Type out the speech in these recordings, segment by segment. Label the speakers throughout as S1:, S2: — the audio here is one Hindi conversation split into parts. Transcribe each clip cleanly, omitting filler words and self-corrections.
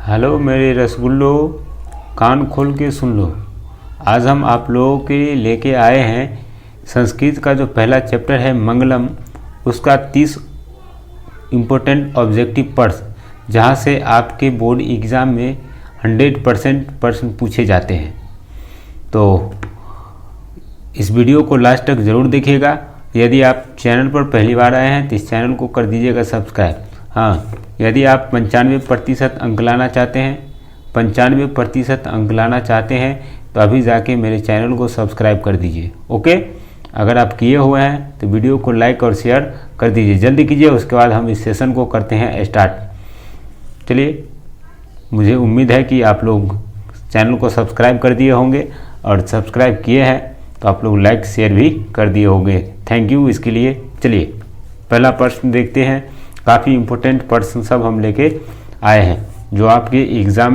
S1: हेलो मेरे रसगुल्लो, कान खोल के सुन लो। आज हम आप लोगों के लिए लेके आए हैं संस्कृत का जो पहला चैप्टर है मंगलम, उसका 30 इम्पोर्टेंट ऑब्जेक्टिव प्रश्न, जहां से आपके बोर्ड एग्ज़ाम में 100% प्रश्न पूछे जाते हैं। तो इस वीडियो को लास्ट तक ज़रूर देखिएगा। यदि आप चैनल पर पहली बार आए हैं तो इस चैनल को कर दीजिएगा सब्सक्राइब। हाँ, यदि आप 95% अंक लाना चाहते हैं, 95% अंक लाना चाहते हैं तो अभी जाके मेरे चैनल को सब्सक्राइब कर दीजिए। ओके, अगर आप किए हुए हैं तो वीडियो को लाइक और शेयर कर दीजिए, जल्दी कीजिए। उसके बाद हम इस सेशन को करते हैं स्टार्ट। चलिए, मुझे उम्मीद है कि आप लोग चैनल को सब्सक्राइब कर दिए होंगे और सब्सक्राइब किए हैं तो आप लोग लाइक शेयर भी कर दिए होंगे। थैंक यू इसके लिए। चलिए, पहला प्रश्न देखते हैं। काफ़ी इम्पोर्टेंट प्रश्न सब हम लेके आए हैं जो आपके एग्ज़ाम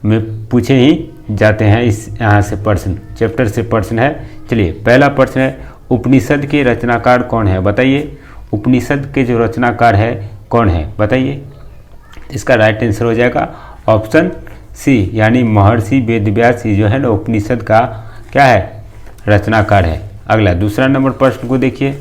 S1: में पूछे ही जाते हैं। इस यहाँ से प्रश्न, चैप्टर से प्रश्न है। चलिए, पहला प्रश्न है, उपनिषद के रचनाकार कौन है? बताइए, उपनिषद के जो रचनाकार है कौन है? बताइए। इसका राइट आंसर हो जाएगा ऑप्शन सी, यानी महर्षि वेदव्यास जो है ना उपनिषद का क्या है? रचनाकार है। अगला दूसरा नंबर प्रश्न को देखिए।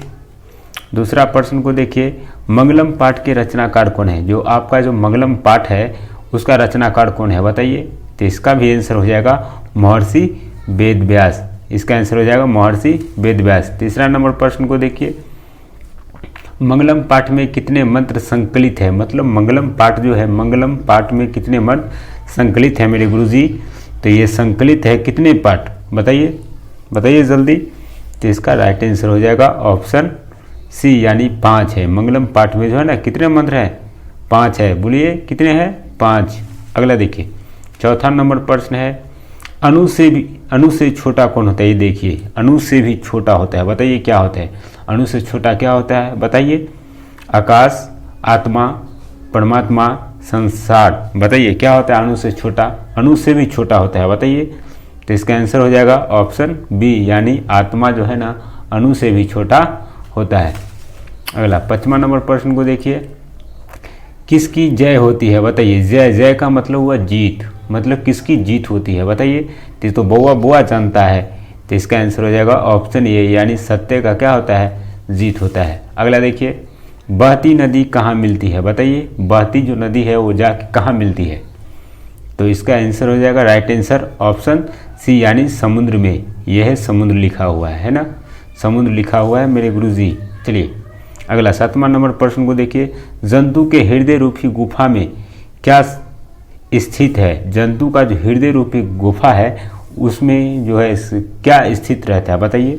S1: दूसरा प्रश्न को देखिए, मंगलम पाठ के रचनाकार कौन है? जो आपका जो मंगलम पाठ है उसका रचनाकार कौन है? बताइए। तो इसका भी आंसर हो जाएगा महर्षि वेदव्यास। इसका आंसर हो जाएगा महर्षि वेदव्यास। तीसरा नंबर प्रश्न को देखिए, मंगलम पाठ में कितने मंत्र संकलित है? मतलब मंगलम पाठ जो है, मंगलम पाठ में कितने मंत्र संकलित है मेरे गुरुजी? तो ये संकलित है कितने पाठ? बताइए, बताइए जल्दी। तो इसका राइट आंसर हो जाएगा ऑप्शन सी, यानी 5 है। मंगलम पाठ में जो है ना कितने मंत्र हैं? 5 है। बोलिए कितने हैं? 5। अगला देखिए, चौथा नंबर प्रश्न है, अणु से छोटा कौन होता है? ये देखिए, अणु से भी छोटा होता है। बताइए क्या होता है? अणु से छोटा क्या होता है? बताइए। आकाश, आत्मा, परमात्मा, संसार। बताइए क्या होता है अणु से छोटा? अणु से भी छोटा होता है। बताइए। तो इसका आंसर हो जाएगा ऑप्शन बी, यानी आत्मा जो है ना अणु से भी छोटा होता है। अगला 5वां नंबर प्रश्न को देखिए, किसकी जय होती है? बताइए। जय, जय का मतलब हुआ जीत, मतलब किसकी जीत होती है? बताइए। तो बउआ बुआ जानता है। तो इसका आंसर हो जाएगा ऑप्शन ए, यानी सत्य का क्या होता है? जीत होता है। अगला देखिए, बहती नदी कहाँ मिलती है? बताइए। बहती जो नदी है वो जाके कहाँ मिलती है? तो इसका आंसर हो जाएगा राइट आंसर ऑप्शन सी, यानी समुद्र में। यह है समुद्र लिखा हुआ है ना, समुद्र लिखा हुआ है मेरे गुरुजी। चलिए, अगला 7वां नंबर प्रश्न को देखिए, जंतु के हृदय रूपी गुफा में क्या स्थित है? जंतु का जो हृदय रूपी गुफा है उसमें जो है क्या स्थित रहता है? बताइए।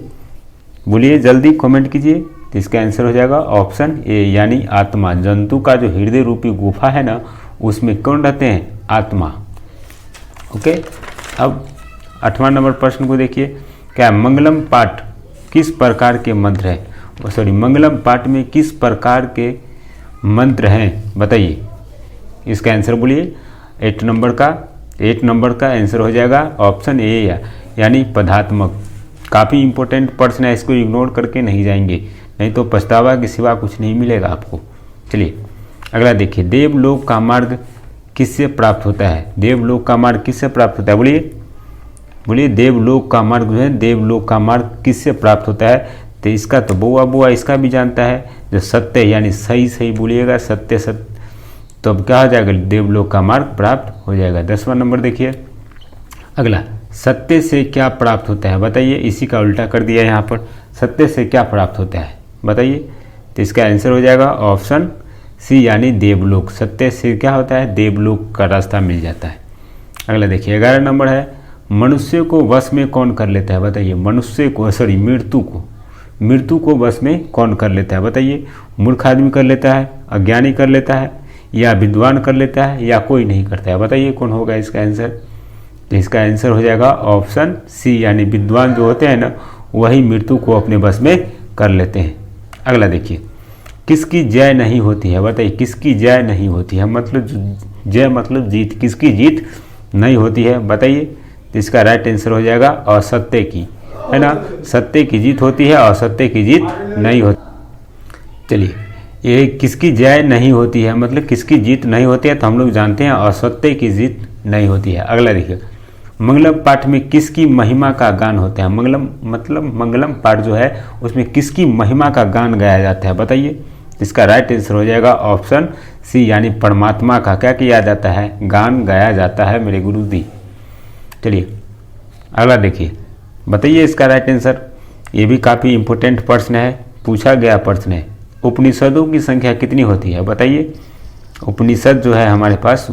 S1: बोलिए जल्दी, कमेंट कीजिए। तो इसका आंसर हो जाएगा ऑप्शन ए, यानी आत्मा। जंतु का जो हृदय रूपी गुफा है ना उसमें कौन रहते हैं? आत्मा। ओके, अब 8वां नंबर प्रश्न को देखिए, क्या मंगलम पाठ किस प्रकार के मंत्र है? मंगलम पाठ में किस प्रकार के मंत्र हैं? बताइए। इसका आंसर बोलिए। 8 नंबर का आंसर हो जाएगा ऑप्शन ए, यानी पदात्मक। काफ़ी इंपॉर्टेंट प्रश्न है, इसको इग्नोर करके नहीं जाएंगे, नहीं तो पछतावा के सिवा कुछ नहीं मिलेगा आपको। चलिए, अगला देखिए, देवलोक का मार्ग किससे प्राप्त होता है? देवलोक का मार्ग किससे प्राप्त होता है? बोलिए, बोलिए। देवलोक का मार्ग जो है, देवलोक का मार्ग किससे प्राप्त होता है? तो इसका तो बुआ बुआ इसका भी जानता है, जो सत्य, यानी सही सही बोलिएगा, सत्य सत्य। तो अब क्या हो जाएगा? देवलोक का मार्ग प्राप्त हो जाएगा। 10वां नंबर देखिए, अगला, सत्य से क्या प्राप्त होता है? बताइए। इसी का उल्टा कर दिया यहाँ पर, सत्य से क्या प्राप्त होता है? बताइए। तो इसका आंसर हो जाएगा ऑप्शन सी, यानी देवलोक। सत्य से क्या होता है? देवलोक का रास्ता मिल जाता है। अगला देखिए, 11 नंबर है, मनुष्य को वश में कौन कर लेता है? बताइए। मनुष्य को, मृत्यु को वश में कौन कर लेता है? बताइए। मूर्ख आदमी कर लेता है, अज्ञानी कर लेता है, या विद्वान कर लेता है, या कोई नहीं करता है? बताइए कौन होगा इसका आंसर? तो इसका आंसर हो जाएगा ऑप्शन सी, यानी विद्वान जो होते हैं ना वही मृत्यु को अपने वश में कर लेते हैं। अगला देखिए, किसकी जय नहीं होती है? बताइए। किसकी जय नहीं होती है? मतलब जय मतलब जीत, किसकी जीत नहीं होती है? बताइए। तो इसका राइट आंसर हो जाएगा असत्य की, है ना। सत्य की जीत होती है, असत्य की जीत नहीं होती। चलिए, ये किसकी जय नहीं होती है, मतलब किसकी जीत नहीं होती है, तो हम लोग जानते हैं असत्य की जीत नहीं होती है। अगला देखिए, मंगलम पाठ में किसकी महिमा का गान होता है। मंगलम मतलब मंगलम पाठ जो है उसमें किसकी महिमा का गान गाया जाता है, बताइए। इसका राइट आंसर हो जाएगा ऑप्शन सी, यानी परमात्मा का क्या किया जाता है, गान गाया जाता है मेरे गुरु जी। चलिए अगला देखिए, बताइए इसका राइट आंसर। ये भी काफ़ी इंपॉर्टेंट प्रश्न है, पूछा गया प्रश्न है। उपनिषदों की संख्या कितनी होती है, बताइए। उपनिषद जो है हमारे पास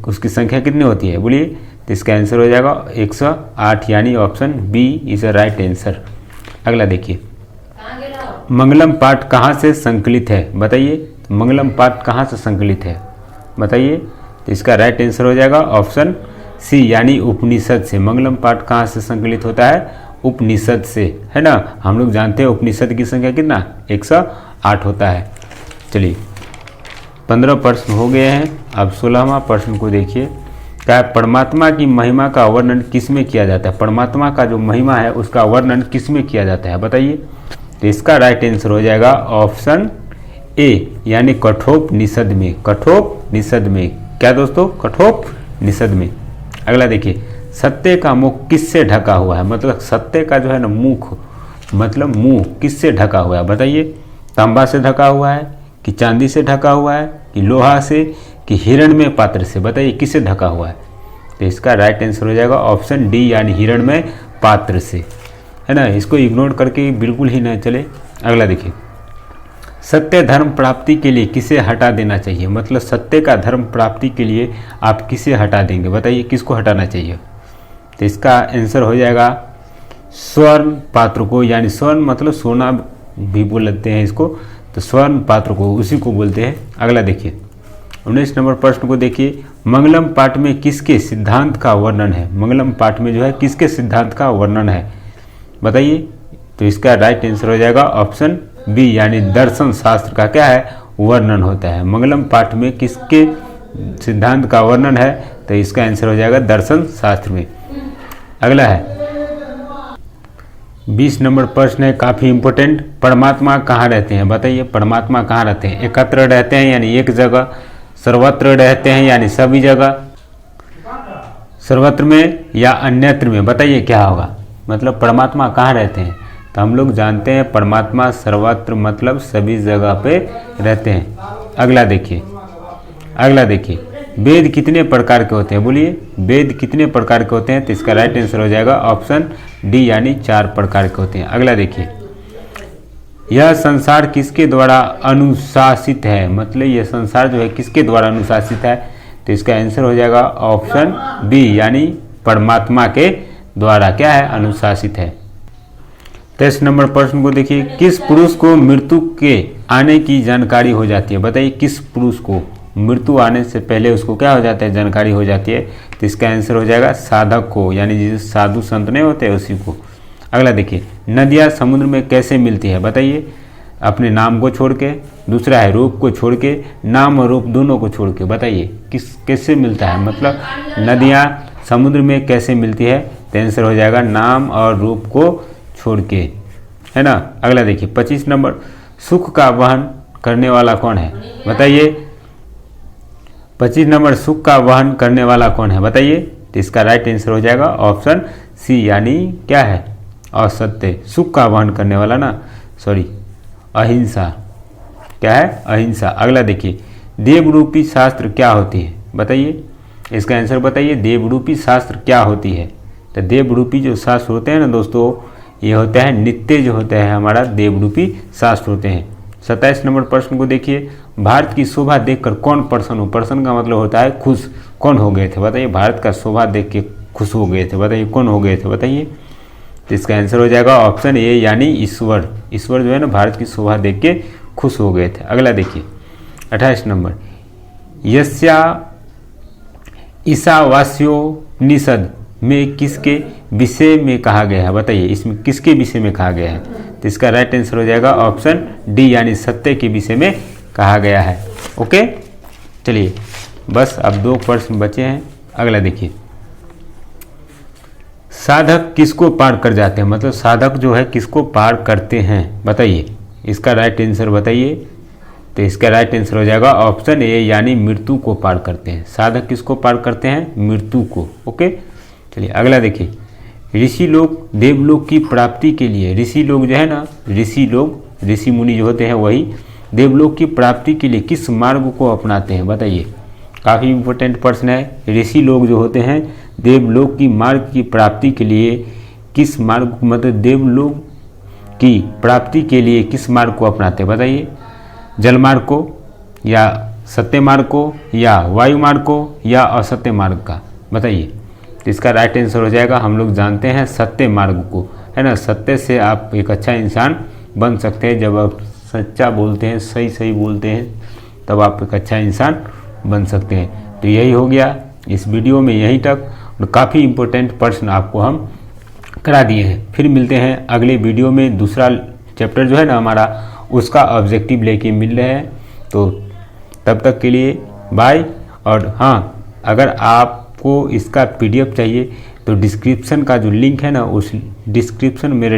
S1: उसकी संख्या कितनी होती है, बोलिए। तो इसका आंसर हो जाएगा 108, यानी option B is a right answer. अगला देखिए, मंगलम पाठ कहाँ से संकलित है, बताइए। मंगलम पाठ कहाँ से संकलित है, बताइए। तो इसका राइट आंसर हो जाएगा ऑप्शन सी, यानी उपनिषद से। मंगलम पाठ कहाँ से संकलित होता है, उपनिषद से, है ना। हम लोग जानते हैं उपनिषद की संख्या कितना 108 होता है। चलिए 15 प्रश्न हो गए हैं, अब 16वां प्रश्न को देखिए। क्या है, परमात्मा की महिमा का वर्णन किस में किया जाता है। परमात्मा का जो महिमा है उसका वर्णन किस में किया जाता है, बताइए। तो इसका राइट आंसर हो जाएगा ऑप्शन ए, यानी कठोपनिषद में। कठोपनिषद में क्या दोस्तों, कठोपनिषद में। अगला देखिए, सत्य का मुख किससे ढका हुआ है, मतलब सत्य का जो है ना मुख, मतलब मुंह किससे ढका हुआ है, बताइए। तांबा से ढका हुआ है, कि चांदी से ढका हुआ है, कि लोहा से, कि हिरणमय पात्र से, बताइए किससे ढका हुआ है। तो इसका राइट आंसर हो जाएगा ऑप्शन डी, यानी हिरणमय पात्र से, है ना। इसको इग्नोर करके बिल्कुल ही ना चले। अगला देखिए, सत्य धर्म प्राप्ति के लिए किसे हटा देना चाहिए, मतलब सत्य का धर्म प्राप्ति के लिए आप किसे हटा देंगे, बताइए किसको हटाना चाहिए। तो इसका आंसर हो जाएगा स्वर्ण पात्र को, यानी स्वर्ण मतलब सोना भी बोलते हैं इसको, तो स्वर्ण पात्र को उसी को बोलते हैं। अगला देखिए 19 नंबर प्रश्न को देखिए, मंगलम पाठ में किसके सिद्धांत का वर्णन है। मंगलम पाठ में जो है किसके सिद्धांत का वर्णन है, बताइए। तो इसका राइट आंसर हो जाएगा ऑप्शन बी, यानी दर्शन शास्त्र का क्या है, वर्णन होता है। मंगलम पाठ में किसके सिद्धांत का वर्णन है, तो इसका आंसर हो जाएगा दर्शन शास्त्र में। अगला है 20 नंबर प्रश्न है, काफ़ी इंपॉर्टेंट। परमात्मा कहाँ रहते हैं, बताइए। परमात्मा कहाँ रहते हैं, एकत्र रहते हैं यानी एक जगह, सर्वत्र रहते हैं यानी सभी जगह, सर्वत्र में या अन्यत्र में, बताइए क्या होगा। मतलब परमात्मा कहाँ रहते हैं, तो हम लोग जानते हैं परमात्मा सर्वत्र मतलब सभी जगह पे रहते हैं। अगला देखिए, वेद कितने प्रकार के होते हैं, बोलिए। वेद कितने प्रकार के होते हैं, तो इसका राइट आंसर हो जाएगा ऑप्शन डी, यानी 4 प्रकार के होते हैं। अगला देखिए, यह संसार किसके द्वारा अनुशासित है, मतलब यह संसार जो है किसके द्वारा अनुशासित है, तो इसका आंसर हो जाएगा ऑप्शन बी, यानी परमात्मा के द्वारा क्या है, अनुशासित है। 23 नंबर प्रश्न को देखिए, किस पुरुष को मृत्यु के आने की जानकारी हो जाती है, बताइए। किस पुरुष को मृत्यु आने से पहले उसको क्या हो जाता है, जानकारी हो जाती है, तो इसका आंसर हो जाएगा साधक को, यानी जिसे साधु संत नहीं होते उसी को। अगला देखिए, नदियाँ समुद्र में कैसे मिलती है, बताइए। अपने नाम को छोड़ के, दूसरा है रूप को छोड़ के, नाम और रूप दोनों को छोड़ के, बताइए कैसे मिलता है, मतलब नदियाँ समुद्र में कैसे मिलती है, तो आंसर हो जाएगा नाम और रूप को छोड़ के, है ना। अगला देखिए 25 नंबर, सुख का वहन करने वाला कौन है, बताइए। 25 नंबर, सुख का वहन करने वाला कौन है, बताइए। तो इसका राइट आंसर हो जाएगा ऑप्शन सी, यानी क्या है, असत्य। सुख का वहन करने वाला ना, सॉरी, अहिंसा, क्या है, अहिंसा। अगला देखिए, देवरूपी शास्त्र क्या होती है, बताइए। इसका आंसर बताइए, देवरूपी शास्त्र क्या होती है। तो देवरूपी जो शास्त्र होते हैं ना दोस्तों, ये होता है नित्य, जो होता है हमारा देवरूपी शास्त्र होते हैं। 27 नंबर प्रश्न को देखिए, भारत की शोभा देखकर कौन प्रसन्न हो, प्रसन्न का मतलब होता है खुश, कौन हो गए थे, बताइए। भारत का शोभा देख के खुश हो गए थे, बताइए कौन हो गए थे, बताइए। तो इसका आंसर हो जाएगा ऑप्शन ए, यानी ईश्वर। ईश्वर जो है ना भारत की शोभा देख के खुश हो गए थे। अगला देखिए 28 नंबर, यस्या ईशावास्योपनिषद में किसके विषय में कहा गया है, बताइए। इसमें किसके विषय में कहा गया है, तो इसका राइट आंसर हो जाएगा ऑप्शन डी, यानी सत्य के विषय में कहा गया है। ओके, चलिए बस अब 2 प्रश्न बचे हैं। अगला देखिए, साधक किसको पार कर जाते हैं, मतलब साधक जो है किसको पार करते हैं, बताइए। इसका राइट आंसर बताइए। तो इसका राइट आंसर हो जाएगा ऑप्शन ए, यानी मृत्यु को पार करते हैं। साधक किसको पार करते हैं? मृत्यु को। ओके, चलिए अगला देखिए। ऋषि लोग देवलोक की प्राप्ति के लिए, ऋषि लोग जो है ना, ऋषि लोग, ऋषि मुनि जो होते हैं वही देवलोक की प्राप्ति के लिए किस मार्ग को अपनाते हैं? बताइए, काफ़ी इंपॉर्टेंट प्रश्न है। ऋषि लोग जो होते हैं देवलोक की मार्ग की प्राप्ति के लिए किस मार्ग, मतलब देवलोक की प्राप्ति के लिए किस मार्ग को अपनाते हैं? बताइए, जल मार्ग को, या सत्य मार्ग को, या वायु मार्ग को, या असत्य मार्ग का? बताइए। तो इसका राइट आंसर हो जाएगा, हम लोग जानते हैं सत्य मार्ग को, है ना। सत्य से आप एक अच्छा इंसान बन सकते हैं। जब आप सच्चा बोलते हैं, सही सही बोलते हैं, तब आप एक अच्छा इंसान बन सकते हैं। तो यही हो गया इस वीडियो में, यहीं तक। और काफ़ी इम्पोर्टेंट प्रश्न आपको हम करा दिए हैं। फिर मिलते हैं अगले वीडियो में। दूसरा चैप्टर जो है ना हमारा, उसका ऑब्जेक्टिव लेके मिल रहे हैं। तो तब तक के लिए बाय। और हाँ, अगर आपको इसका PDF चाहिए तो डिस्क्रिप्शन का जो लिंक है ना, उस डिस्क्रिप्शन, मेरे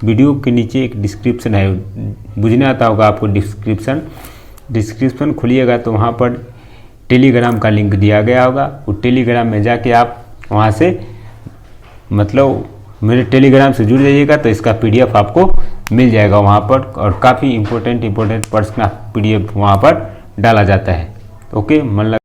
S1: वीडियो के नीचे एक डिस्क्रिप्शन है, बुझने आता होगा आपको डिस्क्रिप्शन खोलिएगा तो वहाँ पर टेलीग्राम का लिंक दिया गया होगा। वो टेलीग्राम में जाके आप वहाँ से, मतलब मेरे टेलीग्राम से जुड़ जाइएगा तो इसका PDF आपको मिल जाएगा वहाँ पर। और काफ़ी इम्पोर्टेंट प्रश्न PDF वहाँ पर डाला जाता है। ओके, मन लगा